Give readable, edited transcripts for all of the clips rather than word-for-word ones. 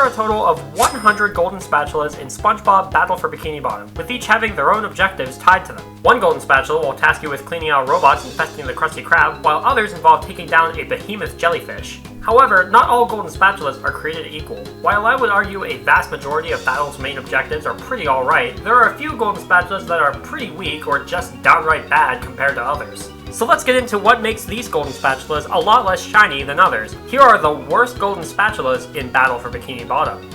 are a total of 100 Golden Spatulas in SpongeBob Battle for Bikini Bottom, with each having their own objectives tied to them. One Golden Spatula will task you with cleaning out robots infesting the Krusty Krab, while others involve taking down a behemoth jellyfish. However, not all Golden Spatulas are created equal. While I would argue a vast majority of Battle's main objectives are pretty alright, there are a few Golden Spatulas that are pretty weak or just downright bad compared to others. So let's get into what makes these Golden Spatulas a lot less shiny than others. Here are the worst Golden Spatulas in Battle for Bikini Bottom.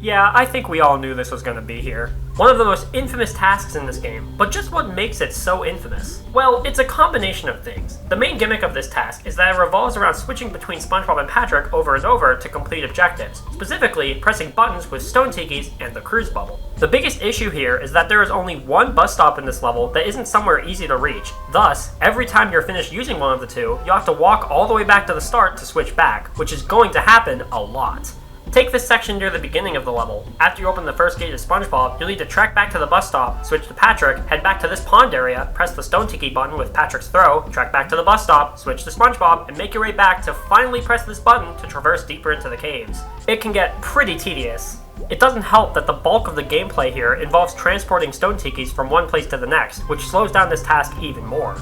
Yeah, I think we all knew this was going to be here. One of the most infamous tasks in this game, but just what makes it so infamous? Well, it's a combination of things. The main gimmick of this task is that it revolves around switching between SpongeBob and Patrick over and over to complete objectives, specifically pressing buttons with stone tikis and the cruise bubble. The biggest issue here is that there is only one bus stop in this level that isn't somewhere easy to reach. Thus, every time you're finished using one of the two, you'll have to walk all the way back to the start to switch back, which is going to happen a lot. Take this section near the beginning of the level. After you open the first gate of SpongeBob, you'll need to trek back to the bus stop, switch to Patrick, head back to this pond area, press the stone tiki button with Patrick's throw, trek back to the bus stop, switch to SpongeBob, and make your way back to finally press this button to traverse deeper into the caves. It can get pretty tedious. It doesn't help that the bulk of the gameplay here involves transporting stone tikis from one place to the next, which slows down this task even more.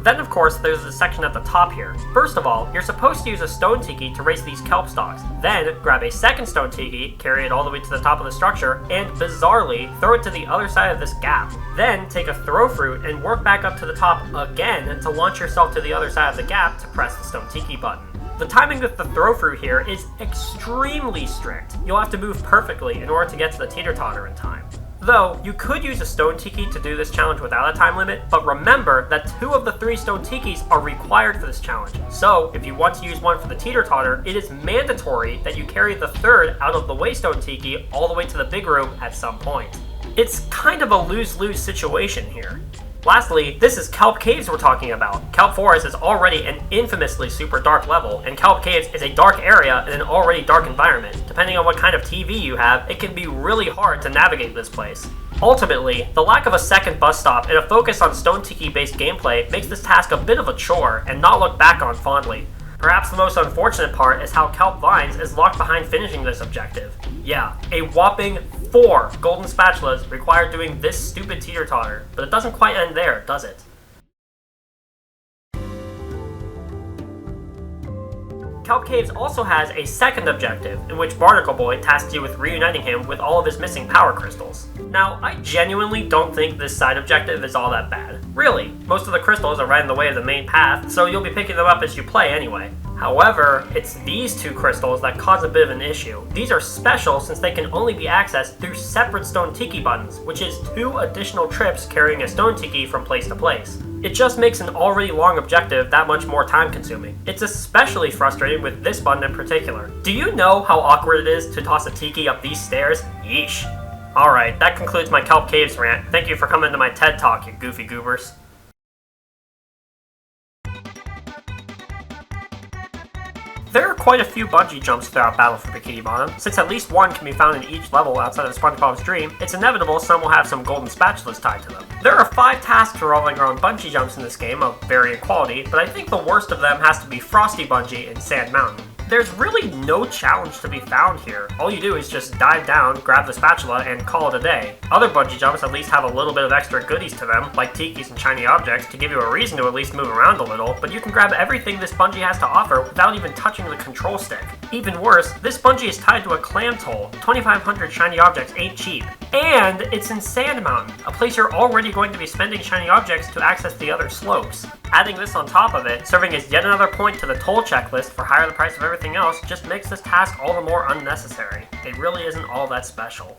Then, of course, there's the section at the top here. First of all, you're supposed to use a stone tiki to race these kelp stalks. Then, grab a second stone tiki, carry it all the way to the top of the structure, and bizarrely, throw it to the other side of this gap. Then, take a throw fruit and work back up to the top again to launch yourself to the other side of the gap to press the stone tiki button. The timing with the throw fruit here is extremely strict. You'll have to move perfectly in order to get to the teeter-totter in time. Though, you could use a stone tiki to do this challenge without a time limit, but remember that 2 of the 3 stone tikis are required for this challenge. So, if you want to use one for the teeter-totter, it is mandatory that you carry the 3rd out of the way stone tiki all the way to the big room at some point. It's kind of a lose-lose situation here. Lastly, this is Kelp Caves we're talking about. Kelp Forest is already an infamously super dark level, and Kelp Caves is a dark area in an already dark environment. Depending on what kind of TV you have, it can be really hard to navigate this place. Ultimately, the lack of a second bus stop and a focus on stone tiki-based gameplay makes this task a bit of a chore and not looked back on fondly. Perhaps the most unfortunate part is how Kelp Vines is locked behind finishing this objective. Yeah, a whopping 4 Golden Spatulas required doing this stupid teeter-totter, but it doesn't quite end there, does it? Kelp Caves also has a second objective, in which Barnacle Boy tasks you with reuniting him with all of his missing power crystals. Now, I genuinely don't think this side objective is all that bad. Really, most of the crystals are right in the way of the main path, so you'll be picking them up as you play anyway. However, it's these 2 crystals that cause a bit of an issue. These are special since they can only be accessed through separate stone tiki buttons, which is 2 additional trips carrying a stone tiki from place to place. It just makes an already long objective that much more time consuming. It's especially frustrating with this button in particular. Do you know how awkward it is to toss a tiki up these stairs? Yeesh. Alright, that concludes my Kelp Caves rant. Thank you for coming to my TED Talk, you goofy goobers. There are quite a few bungee jumps throughout Battle for Bikini Bottom. Since at least one can be found in each level outside of SpongeBob's dream, it's inevitable some will have some golden spatulas tied to them. There are 5 tasks revolving around bungee jumps in this game of varying quality, but I think the worst of them has to be Frosty Bungee in Sand Mountain. There's really no challenge to be found here. All you do is just dive down, grab the spatula, and call it a day. Other bungee jumps at least have a little bit of extra goodies to them, like tikis and shiny objects, to give you a reason to at least move around a little, but you can grab everything this bungee has to offer without even touching the control stick. Even worse, this bungee is tied to a clam toll. 2,500 shiny objects ain't cheap. And it's in Sand Mountain, a place you're already going to be spending shiny objects to access the other slopes. Adding this on top of it, serving as yet another point to the toll checklist for higher the price of everything else, just makes this task all the more unnecessary. It really isn't all that special.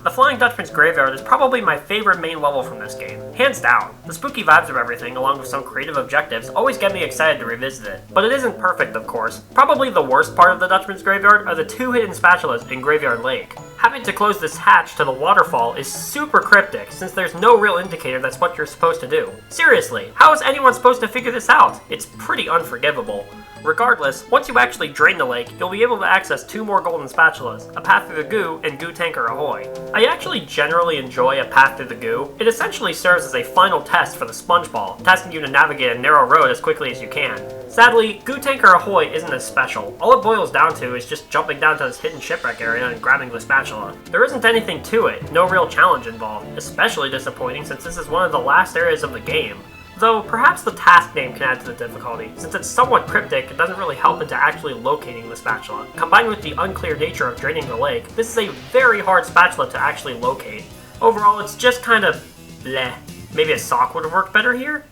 The Flying Dutchman's Graveyard is probably my favorite main level from this game, hands down. The spooky vibes of everything, along with some creative objectives, always get me excited to revisit it. But it isn't perfect, of course. Probably the worst part of the Dutchman's Graveyard are the 2 hidden spatulas in Graveyard Lake. Having to close this hatch to the waterfall is super cryptic, since there's no real indicator that's what you're supposed to do. Seriously, how is anyone supposed to figure this out? It's pretty unforgivable. Regardless, once you actually drain the lake, you'll be able to access 2 more Golden Spatulas, a Path Through the Goo and Goo Tanker Ahoy. I actually generally enjoy a Path Through the Goo. It essentially serves as a final test for the sponge ball, tasking you to navigate a narrow road as quickly as you can. Sadly, Goo Tanker Ahoy isn't as special. All it boils down to is just jumping down to this hidden shipwreck area and grabbing the spatula. There isn't anything to it, no real challenge involved, especially disappointing since this is one of the last areas of the game. Though, perhaps the task name can add to the difficulty. Since it's somewhat cryptic, it doesn't really help into actually locating the spatula. Combined with the unclear nature of draining the lake, this is a very hard spatula to actually locate. Overall, it's just kind of bleh. Maybe a sock would have worked better here?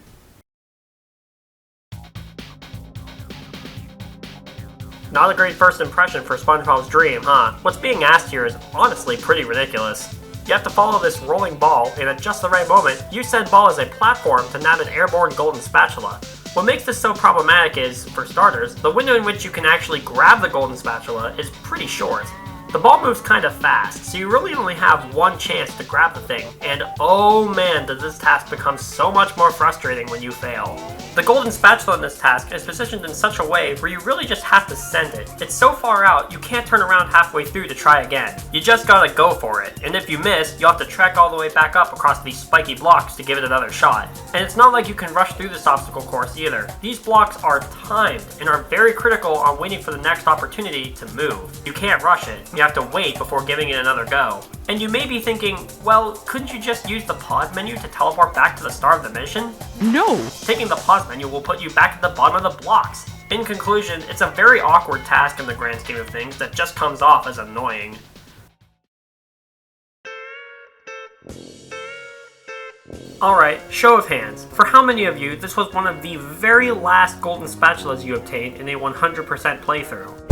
Not a great first impression for SpongeBob's dream, huh? What's being asked here is honestly pretty ridiculous. You have to follow this rolling ball, and at just the right moment, use said ball as a platform to nab an airborne golden spatula. What makes this so problematic is, for starters, the window in which you can actually grab the golden spatula is pretty short. The ball moves kind of fast, so you really only have one chance to grab the thing, and oh man does this task become so much more frustrating when you fail. The golden spatula in this task is positioned in such a way where you really just have to send it. It's so far out, you can't turn around halfway through to try again. You just gotta go for it, and if you miss, you'll have to trek all the way back up across these spiky blocks to give it another shot. And it's not like you can rush through this obstacle course either. These blocks are timed, and are very critical on waiting for the next opportunity to move. You can't rush it. You have to wait before giving it another go. And you may be thinking, well, couldn't you just use the pause menu to teleport back to the start of the mission? No! Taking the pause menu will put you back at the bottom of the blocks. In conclusion, it's a very awkward task in the grand scheme of things that just comes off as annoying. Alright, show of hands. For how many of you, this was one of the very last golden spatulas you obtained in a 100% playthrough?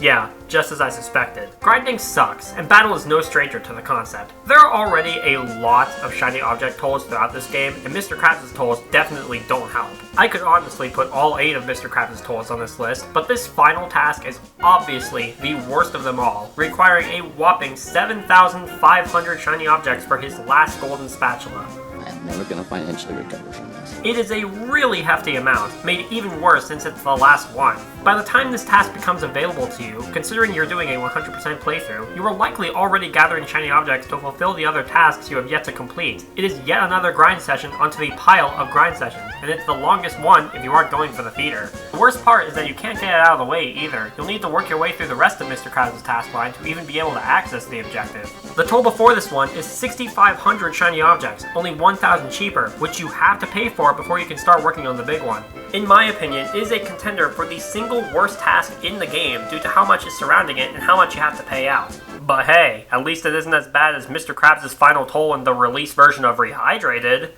Yeah, just as I suspected. Grinding sucks, and battle is no stranger to the concept. There are already a lot of shiny object tolls throughout this game, and Mr. Krabs' tolls definitely don't help. I could honestly put all 8 of Mr. Krabs' tolls on this list, but this final task is obviously the worst of them all, requiring a whopping 7,500 shiny objects for his last golden spatula. I'm never gonna financially recover from this. It is a really hefty amount, made even worse since it's the last one. By the time this task becomes available to you, considering you're doing a 100% playthrough, you are likely already gathering shiny objects to fulfill the other tasks you have yet to complete. It is yet another grind session onto the pile of grind sessions, and it's the longest one if you aren't going for the feeder. The worst part is that you can't get it out of the way either. You'll need to work your way through the rest of Mr. Krabs' task line to even be able to access the objective. The toll before this one is 6,500 shiny objects, only 1,000 cheaper, which you have to pay for before you can start working on the big one. In my opinion, it is a contender for the single worst task in the game due to how much is surrounding it and how much you have to pay out. But hey, at least it isn't as bad as Mr. Krabs' final toll in the release version of Rehydrated.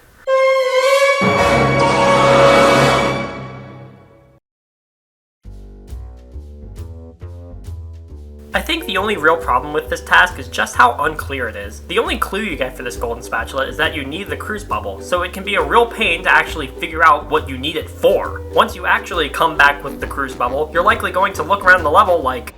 I think the only real problem with this task is just how unclear it is. The only clue you get for this golden spatula is that you need the cruise bubble, so it can be a real pain to actually figure out what you need it for. Once you actually come back with the cruise bubble, you're likely going to look around the level like,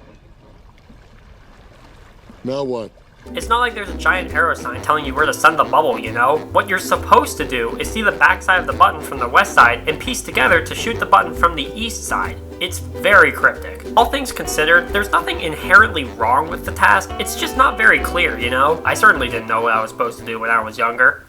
now what? it's not like there's a giant arrow sign telling you where to send the bubble, you know? What you're supposed to do is see the backside of the button from the west side and piece together to shoot the button from the east side. It's very cryptic. All things considered, there's nothing inherently wrong with the task, it's just not very clear, you know? I certainly didn't know what I was supposed to do when I was younger.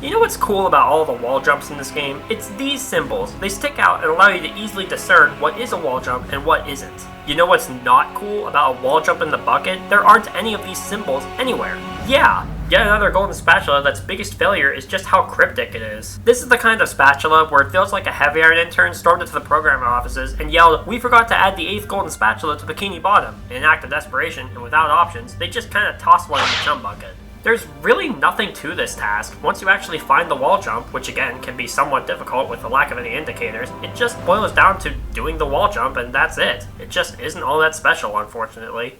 You know what's cool about all the wall jumps in this game? It's these symbols. They stick out and allow you to easily discern what is a wall jump and what isn't. You know what's not cool about a wall jump in the bucket? There aren't any of these symbols anywhere. Yeah, yet another golden spatula that's biggest failure is just how cryptic it is. This is the kind of spatula where it feels like a heavy iron intern stormed into the programmer offices and yelled, "We forgot to add the 8th golden spatula to Bikini Bottom." In an act of desperation and without options, they just kind of toss one in the chum bucket. There's really nothing to this task. Once you actually find the wall jump, which again can be somewhat difficult with the lack of any indicators, it just boils down to doing the wall jump and that's it. It just isn't all that special, unfortunately.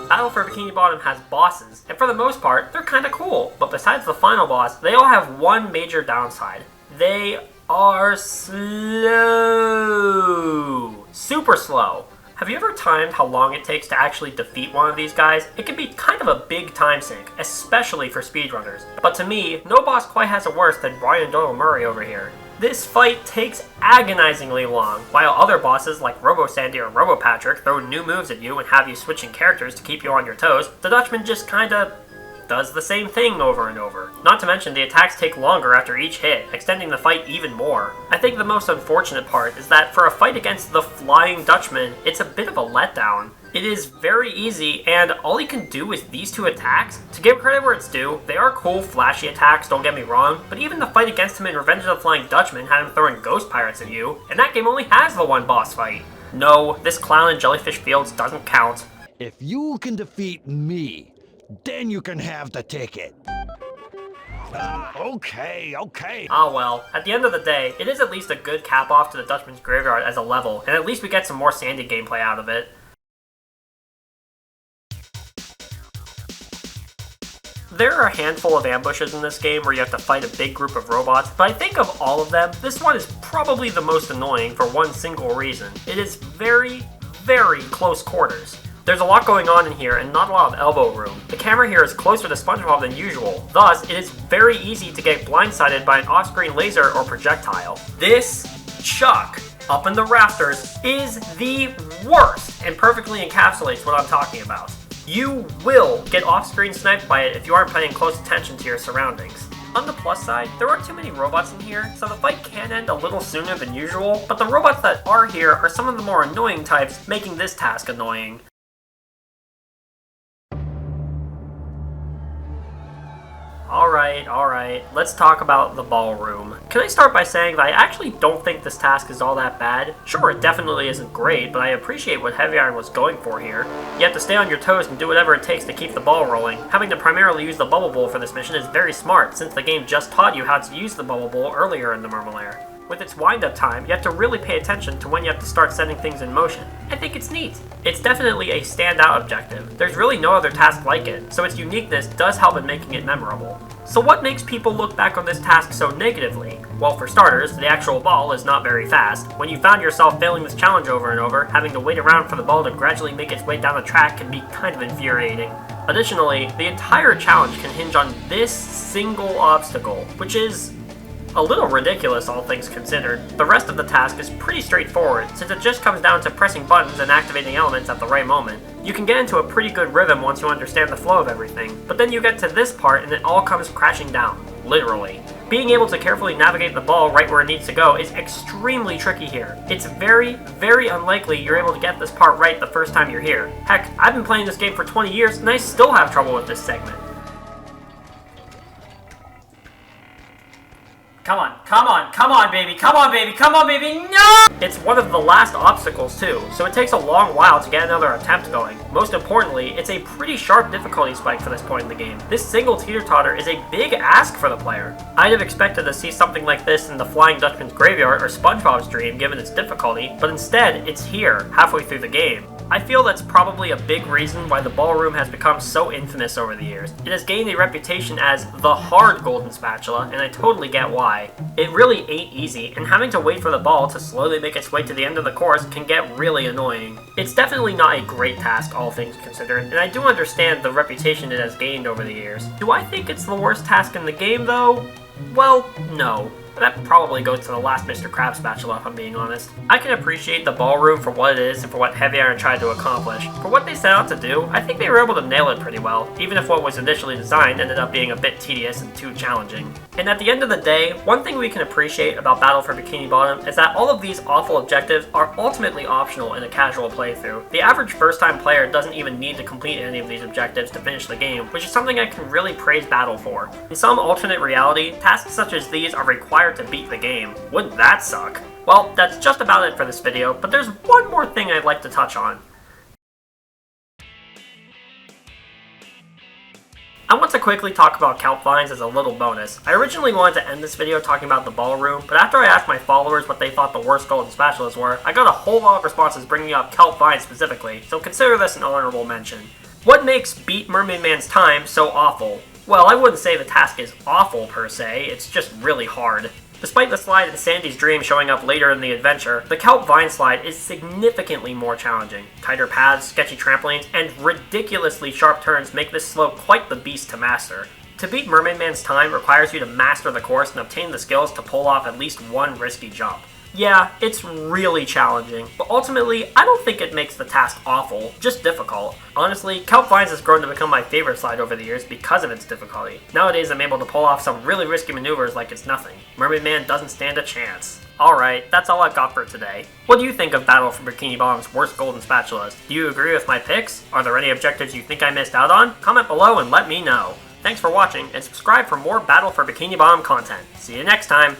Battle for Bikini Bottom has bosses, and for the most part, they're kinda cool. But besides the final boss, they all have one major downside. They are slow. Super slow. Have you ever timed how long it takes to actually defeat one of these guys? It can be kind of a big time sink, especially for speedrunners. But to me, no boss quite has it worse than Brian Doyle Murray over here. This fight takes agonizingly long, while other bosses like Robo Sandy or Robo Patrick throw new moves at you and have you switching characters to keep you on your toes. The Dutchman just kinda does the same thing over and over. Not to mention the attacks take longer after each hit, extending the fight even more. I think the most unfortunate part is that for a fight against the Flying Dutchman, it's a bit of a letdown. It is very easy, and all he can do is these two attacks. To give credit where it's due, they are cool, flashy attacks, don't get me wrong, but even the fight against him in Revenge of the Flying Dutchman had him throwing ghost pirates at you, and that game only has the one boss fight. No, this clown in Jellyfish Fields doesn't count. If you can defeat me, then you can have the ticket. Okay. Ah well, at the end of the day, it is at least a good cap-off to the Dutchman's Graveyard as a level, and at least we get some more Sandy gameplay out of it. There are a handful of ambushes in this game where you have to fight a big group of robots, but I think of all of them, this one is probably the most annoying for one single reason. It is very, very close quarters. There's a lot going on in here and not a lot of elbow room. The camera here is closer to SpongeBob than usual, thus it is very easy to get blindsided by an off-screen laser or projectile. This chuck up in the rafters is the worst and perfectly encapsulates what I'm talking about. You will get off-screen sniped by it if you aren't paying close attention to your surroundings. On the plus side, there aren't too many robots in here, so the fight can end a little sooner than usual, but the robots that are here are some of the more annoying types, making this task annoying. Alright, let's talk about the ballroom. Can I start by saying that I actually don't think this task is all that bad? Sure, it definitely isn't great, but I appreciate what Heavy Iron was going for here. You have to stay on your toes and do whatever it takes to keep the ball rolling. Having to primarily use the bubble bowl for this mission is very smart, since the game just taught you how to use the bubble bowl earlier in the Mermaid. With its wind-up time, you have to really pay attention to when you have to start setting things in motion. I think it's neat. It's definitely a standout objective. There's really no other task like it, so its uniqueness does help in making it memorable. So what makes people look back on this task so negatively? Well, for starters, the actual ball is not very fast. When you found yourself failing this challenge over and over, having to wait around for the ball to gradually make its way down the track can be kind of infuriating. Additionally, the entire challenge can hinge on this single obstacle, which is a little ridiculous, all things considered. The rest of the task is pretty straightforward, since it just comes down to pressing buttons and activating elements at the right moment. You can get into a pretty good rhythm once you understand the flow of everything, but then you get to this part and it all comes crashing down. Literally. Being able to carefully navigate the ball right where it needs to go is extremely tricky here. It's very, very unlikely you're able to get this part right the first time you're here. Heck, I've been playing this game for 20 years and I still have trouble with this segment. Come on, baby, no! It's one of the last obstacles too, so it takes a long while to get another attempt going. Most importantly, it's a pretty sharp difficulty spike for this point in the game. This single teeter-totter is a big ask for the player. I'd have expected to see something like this in the Flying Dutchman's Graveyard or SpongeBob's Dream given its difficulty, but instead, it's here, halfway through the game. I feel that's probably a big reason why the ballroom has become so infamous over the years. It has gained a reputation as the hard Golden Spatula, and I totally get why. It really ain't easy, and having to wait for the ball to slowly make its way to the end of the course can get really annoying. It's definitely not a great task, all things considered, and I do understand the reputation it has gained over the years. Do I think it's the worst task in the game, though? Well, no. That probably goes to the last Mr. Krab spatula, if I'm being honest. I can appreciate the ballroom for what it is and for what Heavy Iron tried to accomplish. For what they set out to do, I think they were able to nail it pretty well, even if what was initially designed ended up being a bit tedious and too challenging. And at the end of the day, one thing we can appreciate about Battle for Bikini Bottom is that all of these awful objectives are ultimately optional in a casual playthrough. The average first-time player doesn't even need to complete any of these objectives to finish the game, which is something I can really praise Battle for. In some alternate reality, tasks such as these are required to beat the game. Wouldn't that suck? Well, that's just about it for this video, but there's one more thing I'd like to touch on. I want to quickly talk about kelp vines as a little bonus. I originally wanted to end this video talking about the ballroom, but after I asked my followers what they thought the worst golden spatulas were, I got a whole lot of responses bringing up kelp vines specifically, so consider this an honorable mention. What makes Beat Mermaid Man's Time so awful? Well, I wouldn't say the task is awful per se, it's just really hard. Despite the slide in Sandy's dream showing up later in the adventure, the Kelp Vine slide is significantly more challenging. Tighter paths, sketchy trampolines, and ridiculously sharp turns make this slope quite the beast to master. To beat Mermaid Man's time requires you to master the course and obtain the skills to pull off at least one risky jump. Yeah, it's really challenging, but ultimately, I don't think it makes the task awful, just difficult. Honestly, Kelp Vines has grown to become my favorite slide over the years because of its difficulty. Nowadays, I'm able to pull off some really risky maneuvers like it's nothing. Mermaid Man doesn't stand a chance. Alright, that's all I've got for today. What do you think of Battle for Bikini Bottom's worst golden spatulas? Do you agree with my picks? Are there any objectives you think I missed out on? Comment below and let me know. Thanks for watching, and subscribe for more Battle for Bikini Bottom content. See you next time!